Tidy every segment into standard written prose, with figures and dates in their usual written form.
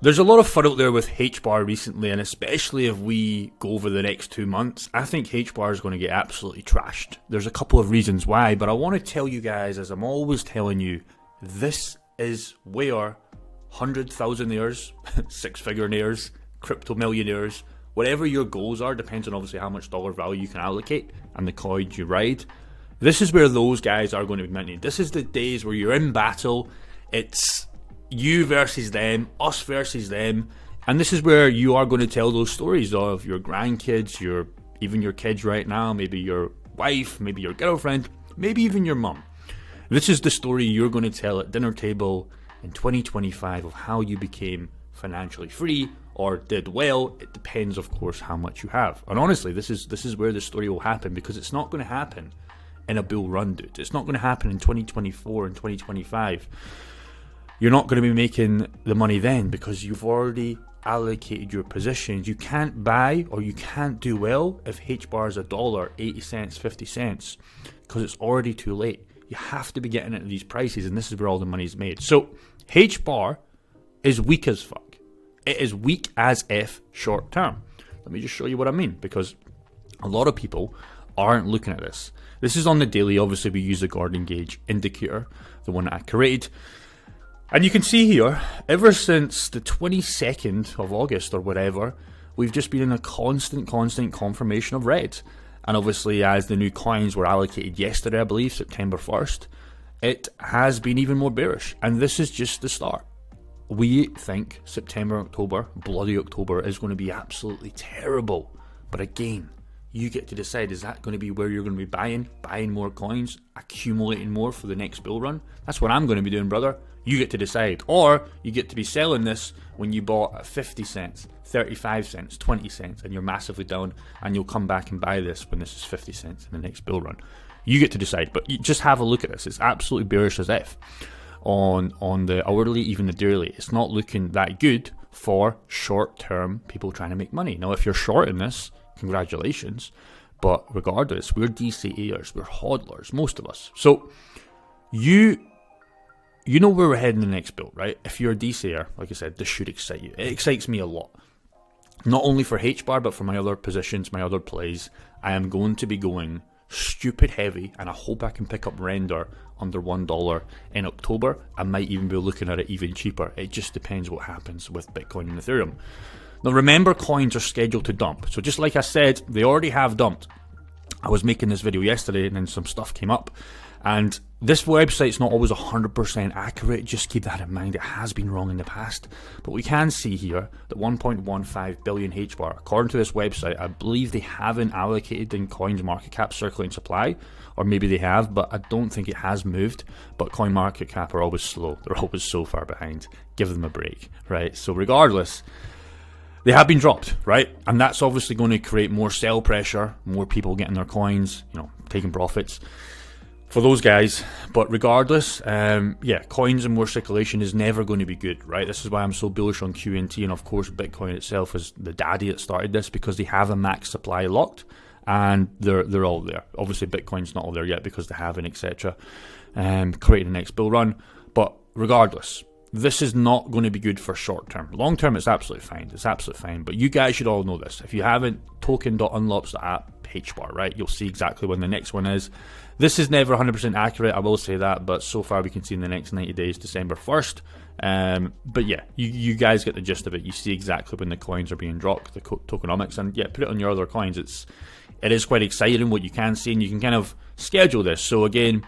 There's a lot of fun out there with Hbar recently, and especially if we go over the next 2 months, I think Hbar is going to get absolutely trashed. There's a couple of reasons why, but I want to tell you guys, as I'm always telling you, this is where 100,000-aires, six-figure-aires, crypto millionaires, whatever your goals are, depends on obviously how much dollar value you can allocate and the coins you ride. This is where those guys are going to be minting. This is the days where you're in battle. It's you versus them, us versus them, and this is where you are going to tell those stories of your grandkids, even your kids right now, maybe your wife, maybe your girlfriend, maybe even your mum. This is the story you're going to tell at dinner table in 2025 of how you became financially free or did well. It depends, of course, how much you have. And honestly, this is where the story will happen, because it's not going to happen in a bull run, dude. It's not going to happen in 2024 and 2025. You're not going to be making the money then because you've already allocated your positions. You can't buy or you can't do well if Hbar is $1, 80 cents, 50 cents, because it's already too late. You have to be getting into these prices, and this is where all the money's made. So Hbar is weak as fuck. It is weak as F short term. Let me just show you what I mean, because a lot of people aren't looking at this. This is on the daily. Obviously, we use the Gordon Gauge indicator, the one that I created. And you can see here, ever since the 22nd of August or whatever, we've just been in a constant confirmation of red. And obviously, as the new coins were allocated yesterday, I believe, September 1st, it has been even more bearish. And this is just the start. We think September, October, bloody October, is going to be absolutely terrible. But again, you get to decide, is that going to be where you're going to be buying more coins, accumulating more for the next bull run? That's what I'm going to be doing, brother. You get to decide. Or you get to be selling this when you bought at 50 cents, 35 cents, 20 cents, and you're massively down, and you'll come back and buy this when this is 50 cents in the next bull run. You get to decide, but you just have a look at this. It's absolutely bearish as F on the hourly, even the daily. It's not looking that good for short-term people trying to make money. Now, if you're short in this, congratulations, but regardless, we're DCAers, we're hodlers, most of us. So you know where we're heading the next build, right? If you're a DCAer, like I said, this should excite you. It excites me a lot. Not only for Hbar, but for my other positions, my other plays. I am going to be going stupid heavy, and I hope I can pick up render under $1 in October. I might even be looking at it even cheaper. It just depends what happens with Bitcoin and Ethereum. Now remember, coins are scheduled to dump. So just like I said, they already have dumped. I was making this video yesterday and then some stuff came up. And this website's not always 100% accurate. Just keep that in mind. It has been wrong in the past. But we can see here that 1.15 billion Hbar. According to this website, I believe they haven't allocated in coins market cap circulating supply. Or maybe they have, but I don't think it has moved. But coin market cap are always slow. They're always so far behind. Give them a break, right? So regardless, they have been dropped, right? And that's obviously going to create more sell pressure, more people getting their coins, taking profits for those guys. But regardless, coins and more circulation is never going to be good, right? This is why I'm so bullish on QNT, and of course Bitcoin itself is the daddy that started this, because they have a max supply locked and they're all there. Obviously Bitcoin's not all there yet because they haven't, etc. Creating the next bull run. But regardless, this is not going to be good for short term. Long term, it's absolutely fine. It's absolutely fine. But you guys should all know this. If you haven't, token.unlocks the app, Hbar, right? You'll see exactly when the next one is. This is never 100% accurate, I will say that, but so far we can see in the next 90 days, December 1st. But yeah, you guys get the gist of it. You see exactly when the coins are being dropped, the tokenomics, and yeah, put it on your other coins. It is quite exciting what you can see, and you can kind of schedule this. So again,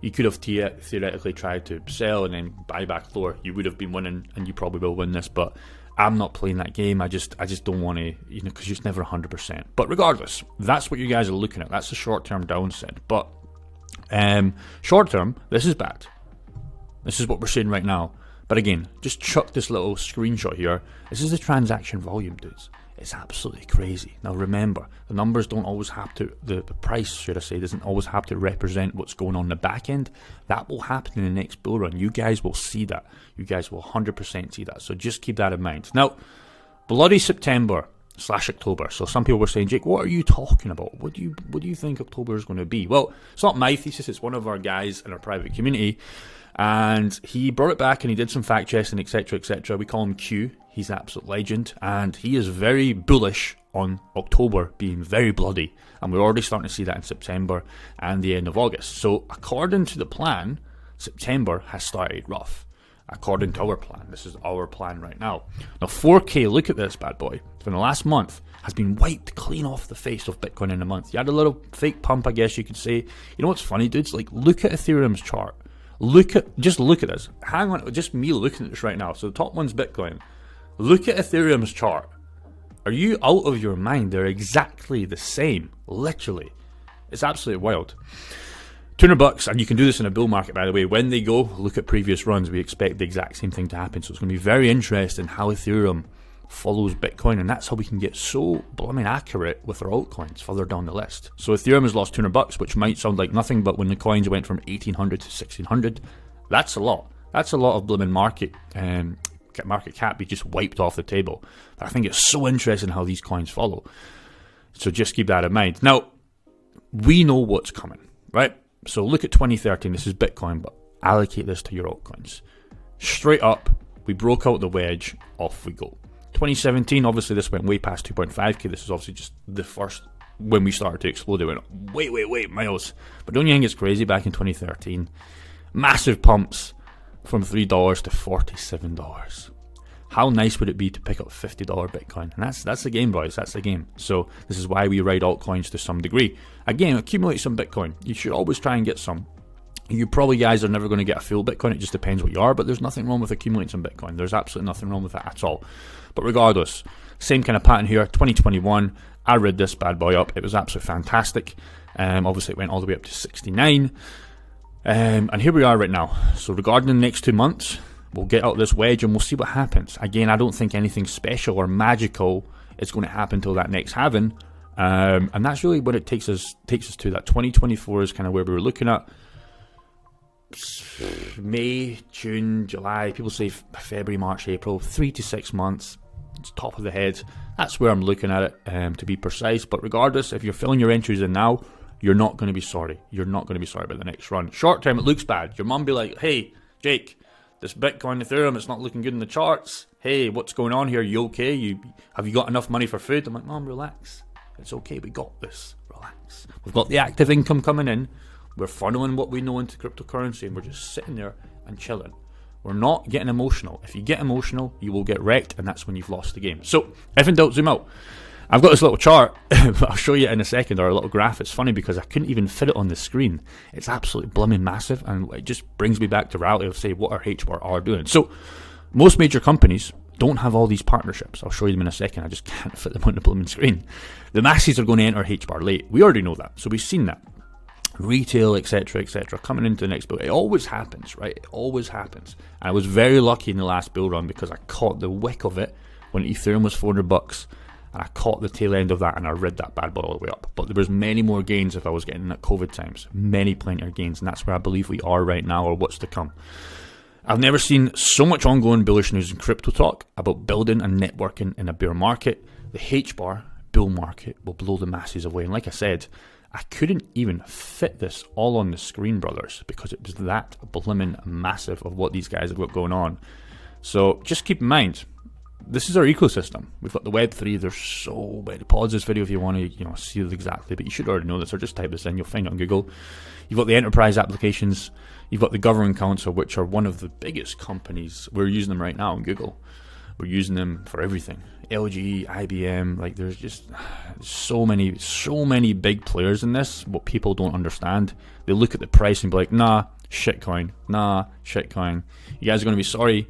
you could have theoretically tried to sell and then buy back lower. You would have been winning, and you probably will win this, but I'm not playing that game. I just don't want to, because it's never 100%. But regardless, that's what you guys are looking at. That's the short-term downside. But short-term, this is bad. This is what we're seeing right now. But again, just chuck this little screenshot here. This is the transaction volume, dudes. It's absolutely crazy. Now remember, the numbers don't always have to, the price, should I say, doesn't always have to represent what's going on in the back end. That will happen in the next bull run. You guys will see that. You guys will 100% see that. So just keep that in mind. Now, bloody September/October. So some people were saying, Jake, what are you talking about? What do you think October is going to be? Well, it's not my thesis. It's one of our guys in our private community. And he brought it back and he did some fact checking, etc., etc. We call him Q. He's an absolute legend, and he is very bullish on October being very bloody, and we're already starting to see that in September and the end of August. So according to the plan, September has started rough. According to our plan, this is our plan right now. Now 4K, look at this bad boy. For the last month, has been wiped clean off the face of Bitcoin in a month. You had a little fake pump, I guess you could say. You know what's funny, dudes? Like, look at Ethereum's chart. Just look at this. Hang on, just me looking at this right now. So the top one's Bitcoin. Look at Ethereum's chart. Are you out of your mind? They're exactly the same, literally. It's absolutely wild. $200, and you can do this in a bull market, by the way. When they go, look at previous runs. We expect the exact same thing to happen. So it's going to be very interesting how Ethereum follows Bitcoin, and that's how we can get so blooming accurate with our altcoins further down the list. So Ethereum has lost $200, which might sound like nothing, but when the coins went from 1800 to 1600, that's a lot. That's a lot of blooming market cap be just wiped off the table. I think it's so interesting how these coins follow. So just keep that in mind. Now, we know what's coming, right? So look at 2013. This is Bitcoin, but allocate this to your altcoins. Straight up, we broke out the wedge. Off we go. 2017, obviously this went way past 2.5k. This is obviously just the first, when we started to explode, it went way miles. But don't you think it's crazy back in 2013? Massive pumps from $3 to $47. How nice would it be to pick up $50 Bitcoin? And that's the game, boys. That's the game. So this is why we ride altcoins to some degree. Again, accumulate some Bitcoin. You should always try and get some. You probably guys are never going to get a full Bitcoin. It just depends what you are. But there's nothing wrong with accumulating some Bitcoin. There's absolutely nothing wrong with that at all. But regardless, same kind of pattern here. 2021, I read this bad boy up. It was absolutely fantastic. Obviously, it went all the way up to 69. And here we are right now. So regarding the next 2 months, we'll get out this wedge and we'll see what happens. Again, I don't think anything special or magical is going to happen till that next halving. And that's really what it takes us to. That 2024 is kind of where we were looking at. May, June, July, people say February, March, April, 3 to 6 months. It's top of the head. That's where I'm looking at it, to be precise. But regardless, if you're filling your entries in now, you're not going to be sorry. You're not going to be sorry about the next run. Short term, it looks bad. Your mum be like, hey, Jake, this Bitcoin, Ethereum, it's not looking good in the charts. Hey, what's going on here? You okay? Have you got enough money for food? I'm like, Mom, relax. It's okay. We got this. Relax. We've got the active income coming in. We're funneling what we know into cryptocurrency, and we're just sitting there and chilling. We're not getting emotional. If you get emotional, you will get wrecked, and that's when you've lost the game. So, if in doubt, zoom out. I've got this little chart, but I'll show you in a second, or a little graph. It's funny because I couldn't even fit it on the screen. It's absolutely blooming massive, and it just brings me back to reality of, say, what our Hbar are doing. So, most major companies don't have all these partnerships. I'll show you them in a second. I just can't fit them on the blooming screen. The masses are going to enter Hbar late. We already know that, so we've seen that. Retail, etc., coming into the next build. It always happens, right? It always happens. And I was very lucky in the last build run because I caught the wick of it when Ethereum was $400, and I caught the tail end of that, and I read that bad boy all the way up. But there was many more gains if I was getting at COVID times. Plenty of gains, and that's where I believe we are right now, or what's to come. I've never seen so much ongoing bullish news in crypto talk about building and networking in a bear market. The Hbar bull market will blow the masses away. And like I said, I couldn't even fit this all on the screen, brothers, because it was that blimmin' massive of what these guys have got going on. So just keep in mind, this is our ecosystem. We've got the Web3. There's so many. Pause this video if you want to, see it exactly, but you should already know this, or just type this in. You'll find it on Google. You've got the enterprise applications. You've got the governing council, which are one of the biggest companies. We're using them right now on Google. We're using them for everything. LG, IBM, like there's just so many big players in this. What people don't understand, they look at the price and be like, nah, shitcoin. You guys are going to be sorry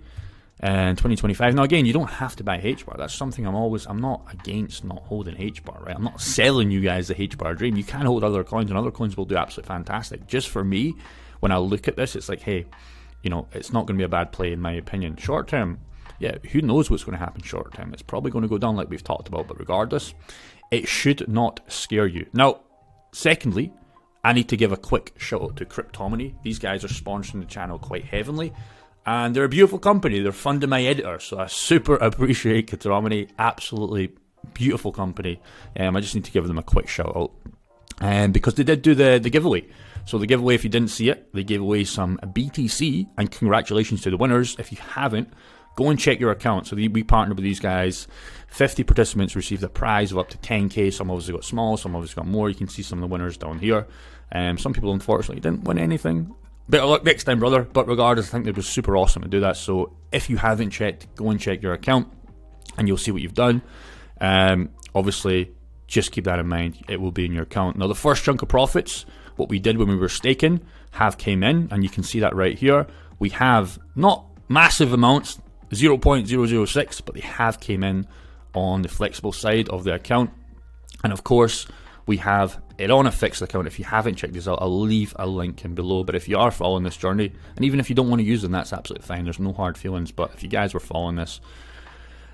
in 2025. Now again, you don't have to buy Hbar. That's something I'm not against not holding Hbar, right? I'm not selling you guys the Hbar dream. You can hold other coins, and other coins will do absolutely fantastic. Just for me, when I look at this, it's like, hey, it's not going to be a bad play in my opinion. Short term, yeah, who knows what's going to happen short term. It's probably going to go down like we've talked about, but regardless, it should not scare you. Now, secondly, I need to give a quick shout out to Cryptonomy. These guys are sponsoring the channel quite heavily, and they're a beautiful company. They're funding my editor, so I super appreciate Cryptonomy. Absolutely beautiful company. I just need to give them a quick shout out, because they did do the giveaway. So the giveaway, if you didn't see it, they gave away some BTC, and congratulations to the winners. If you haven't, go and check your account. So we partnered with these guys. 50 participants received a prize of up to 10k. Some obviously got small, some obviously got more. You can see some of the winners down here. Some people unfortunately didn't win anything. Better luck next time, brother. But regardless, I think it was super awesome to do that. So if you haven't checked, go and check your account and you'll see what you've done. Obviously, just keep that in mind. It will be in your account. Now, the first chunk of profits, what we did when we were staking, have came in, and you can see that right here. We have not massive amounts, 0.006, but they have came in on the flexible side of the account. And of course, we have it on a fixed account. If you haven't checked this out, I'll leave a link in below. But if you are following this journey, and even if you don't want to use them, that's absolutely fine. There's no hard feelings. But if you guys were following this,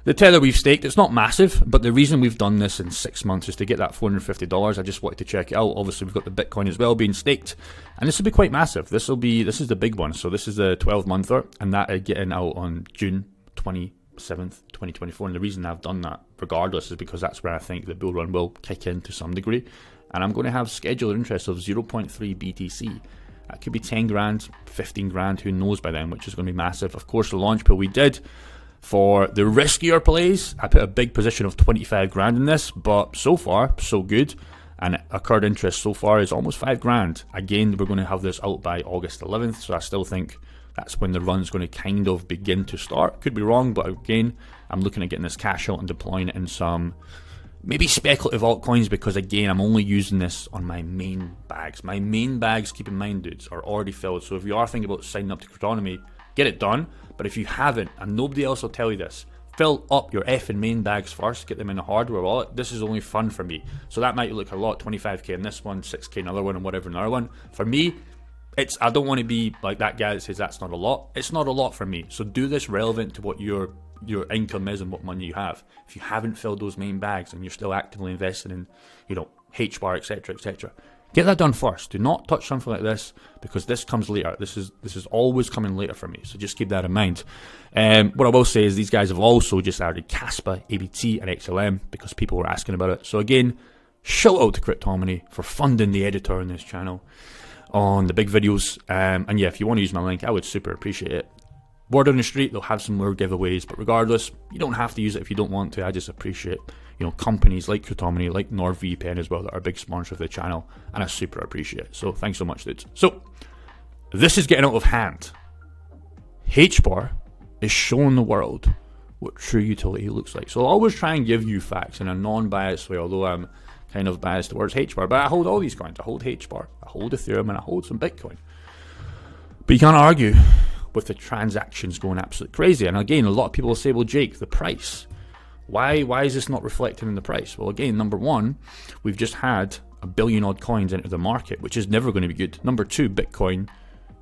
the tether we've staked, it's not massive, but the reason we've done this in 6 months is to get that $450. I just wanted to check it out. Obviously, we've got the Bitcoin as well being staked, and this will be quite massive. This is the big one. So this is the 12-monther, and that is getting out on June 27th, 2024. And the reason I've done that, regardless, is because that's where I think the bull run will kick in to some degree. And I'm going to have scheduled interest of 0.3 BTC. That could be 10 grand, 15 grand, who knows by then, which is going to be massive. Of course, the launch pool we did. For the riskier plays, I put a big position of 25 grand in this, but so far, so good. And accrued interest so far is almost 5 grand. Again, we're going to have this out by August 11th, so I still think that's when the run's going to kind of begin to start. Could be wrong, but again, I'm looking at getting this cash out and deploying it in some maybe speculative altcoins, because again, I'm only using this on my main bags. My main bags, keep in mind, dudes, are already filled. So if you are thinking about signing up to Cryptonomy, get it done. But if you haven't, and nobody else will tell you this, fill up your effing main bags first, get them in a hardware wallet. This is only fun for me. So that might look a lot, 25k in this one, 6k in another one, and whatever another one. For me, I don't want to be like that guy that says that's not a lot. It's not a lot for me. So do this relevant to what your income is and what money you have. If you haven't filled those main bags and you're still actively investing in, Hbar, etc., etc., get that done first. Do not touch something like this, because this comes later. This is always coming later for me. So just keep that in mind. What I will say is these guys have also just added Caspa, ABT, and XLM because people were asking about it. So again, shout out to Cryptonomy for funding the editor on this channel on the big videos. And yeah, if you want to use my link, I would super appreciate it. Word on the street, they'll have some more giveaways, but regardless, you don't have to use it if you don't want to. I just appreciate, companies like Cryptonomy, like NordVPN as well, that are a big sponsor of the channel, and I super appreciate it. So thanks so much, dudes. So this is getting out of hand. Hbar is showing the world what true utility looks like. So I'll always try and give you facts in a non-biased way, although I'm kind of biased towards Hbar. But I hold all these coins. I hold Hbar, I hold Ethereum, and I hold some Bitcoin. But you can't argue with the transactions going absolutely crazy. And again, a lot of people will say, well, Jake, the price. Why is this not reflected in the price? Well, again, number one, we've just had 1 billion odd coins into the market, which is never going to be good. Number two, Bitcoin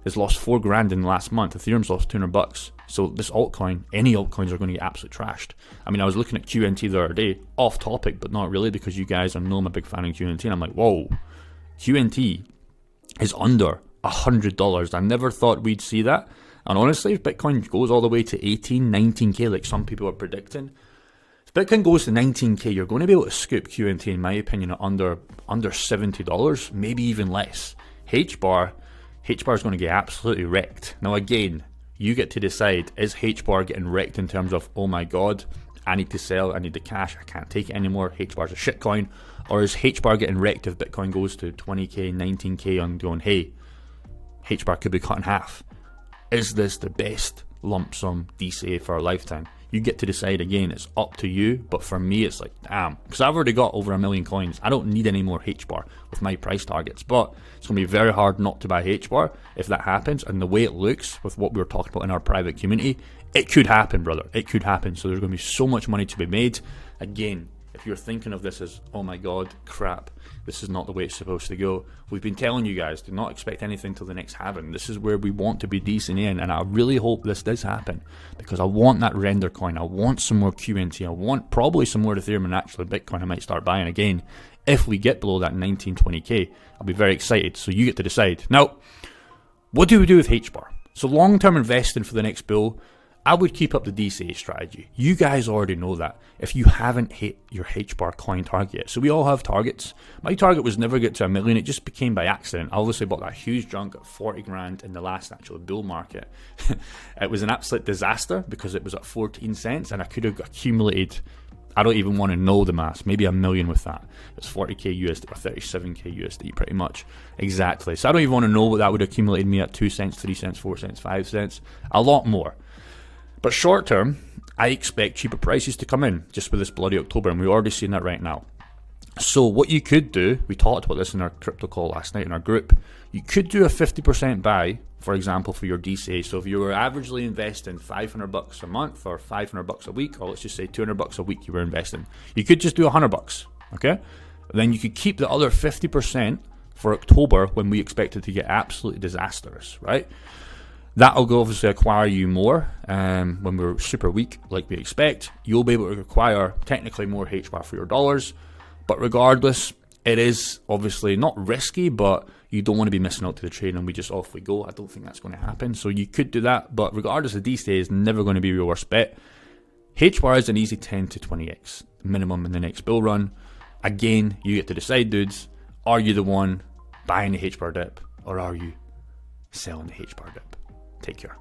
has lost 4 grand in the last month. Ethereum's lost $200. So this altcoin, any altcoins are going to get absolutely trashed. I mean, I was looking at QNT the other day, off topic, but not really, because you guys know I'm a big fan of QNT, and I'm like, whoa, QNT is under $100. I never thought we'd see that. And honestly, if Bitcoin goes all the way to 18, 19k, like some people are predicting, if Bitcoin goes to 19k, you're going to be able to scoop QNT, in my opinion, at under $70, maybe even less. Hbar is going to get absolutely wrecked. Now again, you get to decide, is Hbar getting wrecked in terms of, oh my god, I need to sell, I need the cash, I can't take it anymore, Hbar's a shitcoin, or is Hbar getting wrecked if Bitcoin goes to 20k, 19k and going, hey, Hbar could be cut in half. Is this the best lump sum DCA for a lifetime? You get to decide. Again, it's up to you, but for me it's like, damn, because I've already got over 1 million coins. I don't need any more Hbar with my price targets, but it's going to be very hard not to buy Hbar if that happens. And the way it looks with what we were talking about in our private community, it could happen, brother. It could happen. So there's going to be so much money to be made. Again, if you're thinking of this as, oh my god, crap, this is not the way it's supposed to go, we've been telling you guys, do not expect anything till the next halving. This is where we want to be decent in, and I really hope this does happen, because I want that render coin, I want some more QNT, I want probably some more Ethereum, and actually Bitcoin I might start buying again. If we get below that 19-20k, I'll be very excited. So you get to decide. Now, what do we do with Hbar? So long-term investing for the next bull, I would keep up the DCA strategy. You guys already know that. If you haven't hit your Hbar coin target yet. So we all have targets. My target was never get to 1 million. It just became by accident. I obviously bought that huge junk at 40 grand in the last actual bull market. It was an absolute disaster because it was at 14 cents and I could have accumulated, I don't even want to know the maths, maybe 1 million with that. It's 40k USD or 37k USD pretty much. Exactly. So I don't even want to know what that would accumulate me at 2 cents, 3 cents, 4 cents, 5 cents. A lot more. But short term, I expect cheaper prices to come in just with this bloody October, and we're already seeing that right now. So what you could do, we talked about this in our crypto call last night in our group, you could do a 50% buy, for example, for your DCA. So if you were averagely investing $500 a month or $500 a week, or let's just say $200 a week you were investing, you could just do $100, okay? Then you could keep the other 50% for October when we expect it to get absolutely disastrous, right? That'll go obviously acquire you more when we're super weak like we expect. You'll be able to acquire technically more Hbar for your dollars. But regardless, it is obviously not risky, but you don't want to be missing out to the trade and we just off we go. I don't think that's going to happen. So you could do that. But regardless, the DCA is never going to be your worst bet. Hbar is an easy 10 to 20x minimum in the next bull run. Again, you get to decide, dudes. Are you the one buying the Hbar dip or are you selling the Hbar dip? Take care.